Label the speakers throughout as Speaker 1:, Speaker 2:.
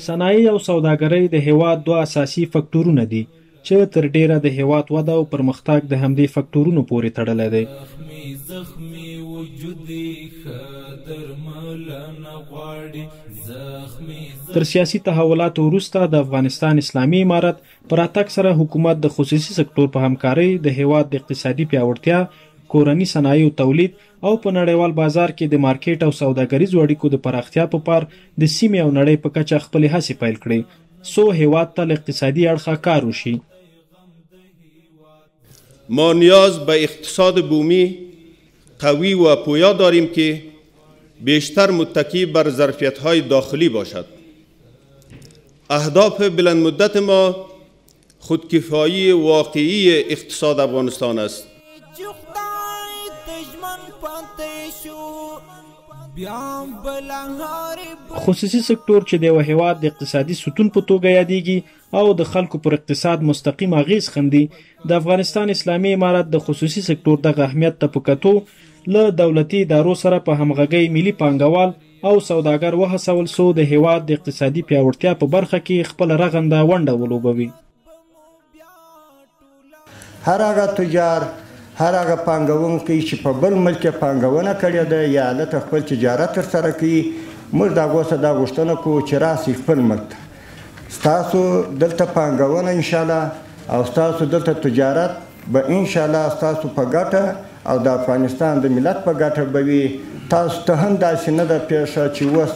Speaker 1: صنایع او سوداګرۍ د هیواد دوه اساسي فکتورونه دي چې تر ډیره د هیواد وده او پرمختګ د همدې فکتورونو پورې تړلی دی. تر سیاسي تحولاتو وروسته د افغانستان اسلامي امارت په راتګ سره حکومت د خصوصي سکتور په همکارۍ د هیواد د اقتصادي پیاوړتیا، کورني صنایعو تولید او په نړیوال بازار کې د مارکیټ او سوداګریزو اړیکو د پراختیا په پار د سیمې او نړۍ په کچه خپلې هڅې پیل کړې څو هیواد ته له اقتصادي اړخه کار وشي.
Speaker 2: ما نیاز به اقتصاد بومی قوی و پویا داریم که بیشتر متکی بر ظرفیت‌های داخلی باشد. اهداف بلند مدت ما خودکفایی واقعی اقتصاد افغانستان است.
Speaker 1: خصوصي سکتور چې د یو هیواد د اقتصادي ستون په توګه یادېږي او د خلکو پر اقتصاد مستقیم اغیز خندي، د افغانستان اسلامي امارت د خصوصي سکتور دغه اهمیت ته په کتو له دولتي ادارو سره په همغږۍ ملي پانګوال او سوداګر وهڅول څو د هیواد د اقتصادي پیاوړتیا په برخه کې خپله رغنده ونډه ولوبوي.
Speaker 3: هر هغه تجار، هر هغه پانګونکی چې په بل ملک پانګونه کړې ده یا هلته خپل تجارت ترسره کوي، موږ د هغو څخه دا غوښتنه کوو چې راسئ خپل ملک ته. ستاسو دلته پانګونه انشاءالله او ستاسو دلته تجارت به انشاءالله ستاسو په ګټه او د افغانستان د ملت په ګټه به وي. تاسو ته هم داسې نه ده پیښه چې اوس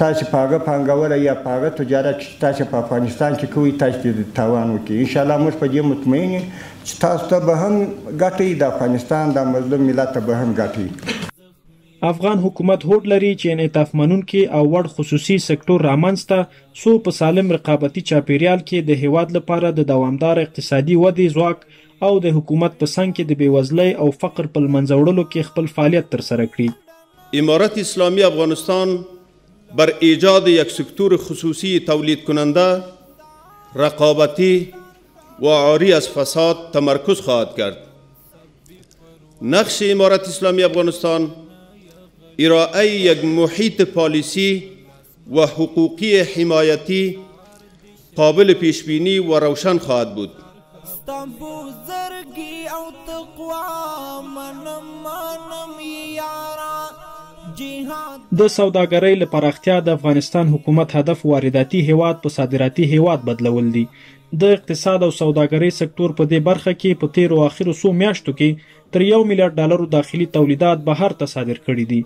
Speaker 3: تاسو په هغه پانګوله یا په هغه تجارت چې تاسو په افغانستان کې کوئ تاسو د تاوان وکړي. انشاءالله موږ په دې مطمئن یو چې تاسو ته به هم ګټئ، د افغانستان د مظلوم ملت ته به هم ګټئ.
Speaker 1: افغان حکومت هوډ لري چې انعطاف منونکي او وړ خصوصي سکتور رامنځته څو په سالم رقابتي چاپیریال کې د هیواد لپاره د دوامدار اقتصادي ودې ځواک او د حکومت په څنګ کې د بېوزلۍ او فقر په له منځه وړلو کې خپل فعالیت ترسره کړي.
Speaker 2: امارت اسلامی افغانستان بر ایجاد یک سکتور خصوصی تولید کننده، رقابتی و عاری از فساد تمرکز خواهد کرد. نقش امارت اسلامی افغانستان ارائه یک محیط پالیسی و حقوقی حمایتی قابل پیشبینی و روشن خواهد بود.
Speaker 1: د سوداګرۍ له پراختیا د افغانستان حکومت هدف وارداتي هیواد په صادراتي هیواد بدلول دي. د اقتصاد او سوداګرۍ سکتور په دې برخه کې په تیرو اخرو څو میاشتو کې تر $1 میلیارډ داخلي تولیدات بهر ته صادر کړي دي.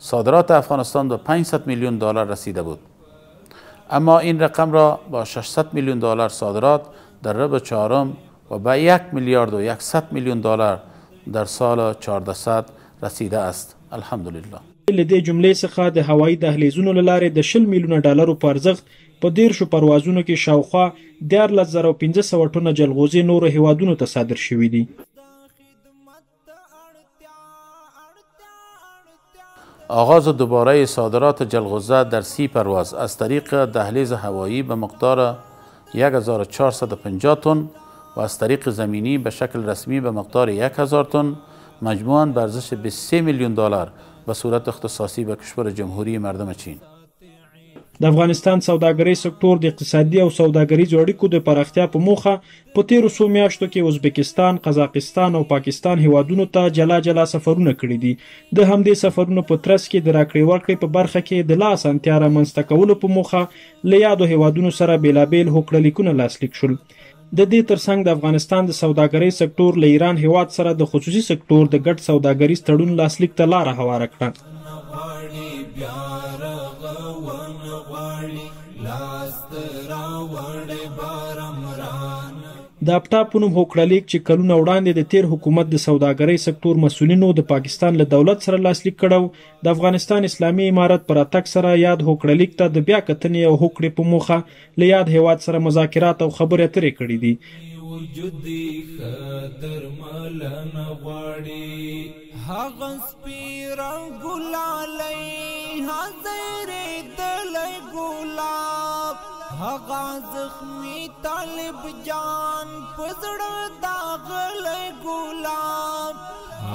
Speaker 4: صادرات افغانستان به $500 میلیون رسیده بود، اما این رقم را با $600 میلیون صادرات در ربع چهارم و به $1 میلیارد و 100 میلیون در سال 1400 رسیده است. الحمدلله.
Speaker 1: له دې جملې څخه د هوایي دهلیزونو له لارې د $10 میلیونه په ارزښت په 10 پروازونو کې شاوخوا 14,500 ټنه جلغوزي نورو هیوادونو ته صادر شوي دي.
Speaker 4: آغاز دوباره صادرات جلغوزه در 30 پرواز از طریق دهلیز هوایی به مقدار 1450 تن و از طریق زمینی به شکل رسمی به مقدار 1000 تن مجموعاً به ارزش $23 میلیون به صورت اختصاصی به کشور جمهوری مردم چین.
Speaker 1: د افغانستان سوداګرۍ سکتور د اقتصادي او سوداګریزو اړیکو د پراختیا په موخه په تیرو څو میاشتو کې ازبکستان، قزاقستان او پاکستان هیوادونو ته جلا جلا سفرونه کړي دي. د همدې سفرونو په ترڅ کې د راکړې ورکړې په برخه کې د لا اسانتیا رامنځته کولو په موخه له یادو هیوادونو سره بېلابېل هوکړلیکونه لاسلیک شول. د دې ترڅنګ د افغانستان د سوداګرۍ سکتور له ایران هیواد سره د خصوصي سکتور د ګډ سوداګریز تړون لاسلیک ته لاره هواره کړه. د اپټا په نوم هوکړلیک چې کلونه وړاندې د تیر حکومت د سوداګرۍ سکتور مسؤلینو د پاکستان له دولت سره لاسلیک کړو، د افغانستان اسلامي امارت پر راتګ سره یاد هوکړلیک ته د بیا کتنې او هوکړې په موخه له یاد هیواد سره مذاکرات او خبرې اترې کړې دي.
Speaker 5: وجودي خدر ملن غواړي هغه سپیره ګلالۍ حاضر دلای ګلاب هغه زخمی طالب جان پزړه داغلی ګلاب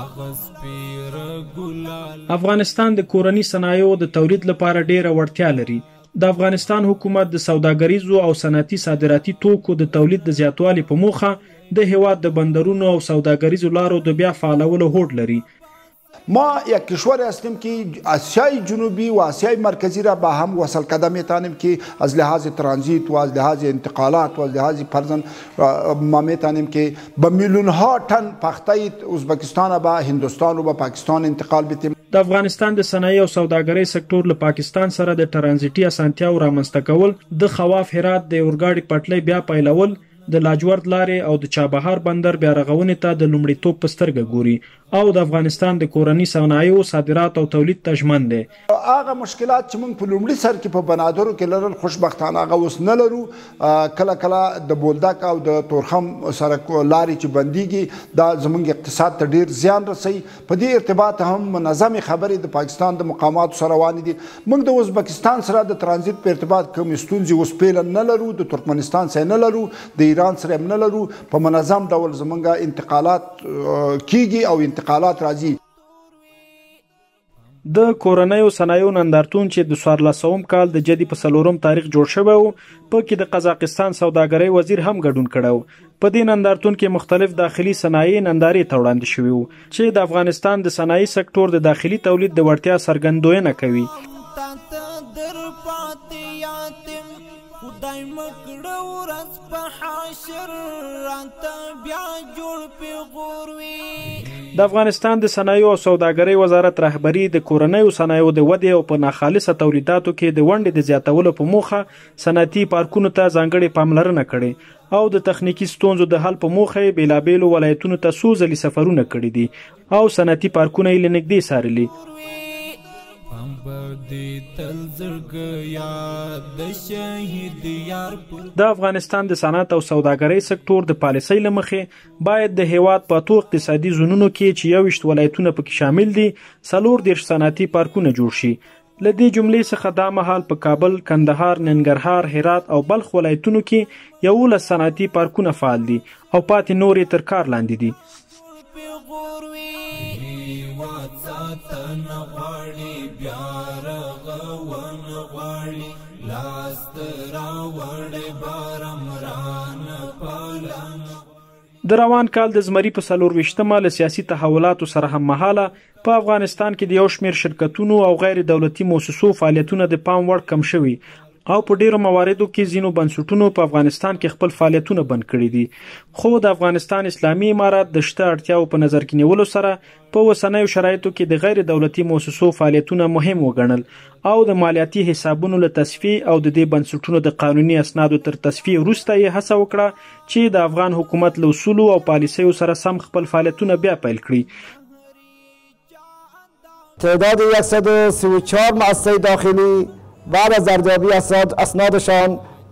Speaker 5: هغه سپیره ګلالۍ.
Speaker 1: افغانستان د کورني صنایعو د تولید لپاره ډیره وړتیا لري. د افغانستان حکومت د سوداګریزو او صنعتي صادراتي توکو د تولید د زیاتوالي په موخه د هیواد د بندرونو او سوداګریزو لارو د بیا فعالولو هوډ لري.
Speaker 6: ما یک کشور هستیم که آسیای جنوبی و آسیای مرکزی را با هم وصل کرده میتونیم که از لحاظ ترانزیت و از لحاظ انتقالات و از لحاظ فرزن ما میتونیم که با میلیون ها تن پخته ازبکستان با هندوستان و با پاکستان انتقال بدیم.
Speaker 1: د افغانستان د صنایع او سوداګرۍ سکتور له پاکستان سره د ترانزیتي اسانتیاو رامنځته کول، د خواف هرات د اورګاډي پټلۍ بیا پیلول، د لاجورد لارې او د چابهار بندر بیا رغونې ته د لومړیتوب په سترګه ګوري او د افغانستان د کورني صنایعو صادرات او تولید ته ژمن دی.
Speaker 6: هغه مشکلات چې موږ په لومړي سر کې په بنادرو کې لرل خوشبختانه هغه اوس نه لرو. کله کله د بولدک او د تورخم سره لارې چې بندیږي دا زموږ اقتصاد ته ډیر زیان رسوي. په دې ارتباط هم منظمې خبرې د پاکستان د مقاماتو سره روانې دي. موږ د ازبکستان سره د ترانزیت په ارتباط کومې ستونزې اوس پیله نه لرو، د ترکمنستان سره نه لرو، د ایران سره هم نه لرو. په منظم ډول زموږ انتقالات کیږي او انتقالات راځي.
Speaker 1: د کورنیو صنایعو نندارتون چې د 1400 کال د جدي په 4 تاریخ جوړ شوی و، پکې د قزاقستان سوداګرۍ وزیر هم ګډون کړی و. په دې نندارتون کې مختلف داخلي صنایع نندارې ته وړاندې شوي وو چې د افغانستان د صنایع سکتور د داخلي تولید د وړتیا څرګندوینه کوي.
Speaker 5: خدای مکړه ورځ په حشر راته بیا جوړ پیغور وي.
Speaker 1: د افغانستان د صنایعو او سوداګرۍ وزارت رهبري د کورنیو صنایعو د ودې او په ناخالصه تولیداتو کې د ونډې د زیاتولو په موخه صنعتي پارکونو ته ځانګړې پاملرنه کړې او د تخنیکي ستونزو د حل په موخه یې بیلابیلو ولایتونو ته څو ځلې سفرونه کړي دي او صنعتي پارکونه یې له نږدې څارلي. د افغانستان د صنعت او سوداګرۍ سکتور د پالیسۍ له مخې باید د هیواد په اتو اقتصادي زونونو کې چې 21 ولایتونه پکې شامل دي 34 صنعتي پارکونه جوړ شي. له دې جملې څخه دا مهال په کابل، کندهار، ننګرهار، هرات او بلخ ولایتونو کې 11 صنعتي پارکونه فعال دي او پاتې نور یې تر کار لاندې دي. د روان کال د زمري په 24مه له سیاسي تحولاتو سره هم مهاله په افغانستان کې د یو شمېر شرکتونو او غیر دولتي مؤسسو فعالیتونه د پام وړ کم شوي او په ډیرو مواردو کې ځینو بنسټونو په افغانستان کې خپل فعالیتونه بند کړي دي. خو د افغانستان اسلامي امارات د شته اړتیاو په نظر کې نیولو سره په اوسنیو شرایطو کې د غیر دولتي مؤسسو فعالیتونه مهم وګڼل او د مالیاتي حسابونو له تصفیې او د دې بنسټونو د قانوني اسنادو تر تصفیې وروسته یې هڅه وکړه چې د افغان حکومت له اصولو او پالیسیو سره سم خپل فعالیتونه بیا پیل کړي.
Speaker 7: تعداد 134 مؤسسه داخلی بعد از ارزیابی اسنادشان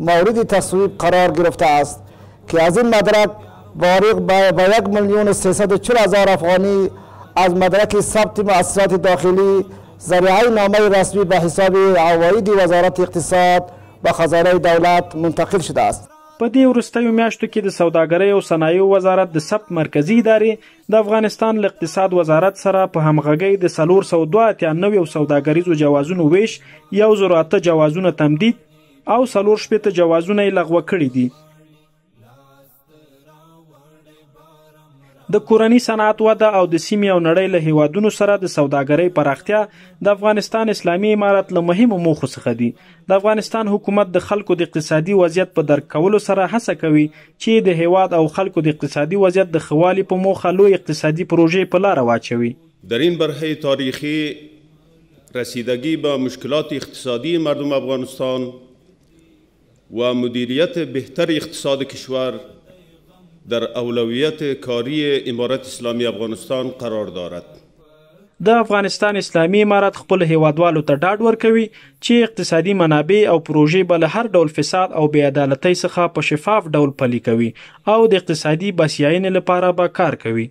Speaker 7: مورد تصویب قرار گرفته است که از این مدرک فارغ به 1,340,000 افغانی از مدرک ثبت مؤسسات داخلی ذریعه نامه رسمی به حساب عواید وزارت اقتصاد به خزانه دولت منتقل شده است.
Speaker 1: په دې وروستیو میاشتو کې د سوداګرۍ او صنایعو وزارت د ثبت مرکزی ادارې د افغانستان له اقتصاد وزارت سره په همغږۍ د 492 سوداګریزو جوازونو ویش 108 جوازونه تمدید او 4 جوازونه یې لغوه کړي دي. د کورني صنعت وده او د سیمې او نړۍ له هیوادونو سره د سوداګرۍ پراختیا د افغانستان اسلامي امارت له مهمو موخو څخه دي. د افغانستان حکومت د خلکو د اقتصادي وضعیت په درک کولو سره هڅه کوي چې د هیواد او خلکو د اقتصادي وضعیت د ښه والي په موخه لوی اقتصادي پروژې په لاره واچوي.
Speaker 2: در این برهه تاریخی رسیدگی به مشکلات اقتصادی مردم افغانستان و مدیریت بهتر اقتصاد کشور در اولویت کاری امارت اسلامی افغانستان قرار دارد.
Speaker 1: د افغانستان اسلامي امارت خپل هیوادوالو ته ډاډ ورکوي چې اقتصادي منابع او پروژې به له هر ډول فساد او بې عدالتۍ څخه په شفاف ډول پلي کوي او د اقتصادي بسیاینې لپاره به کار کوي.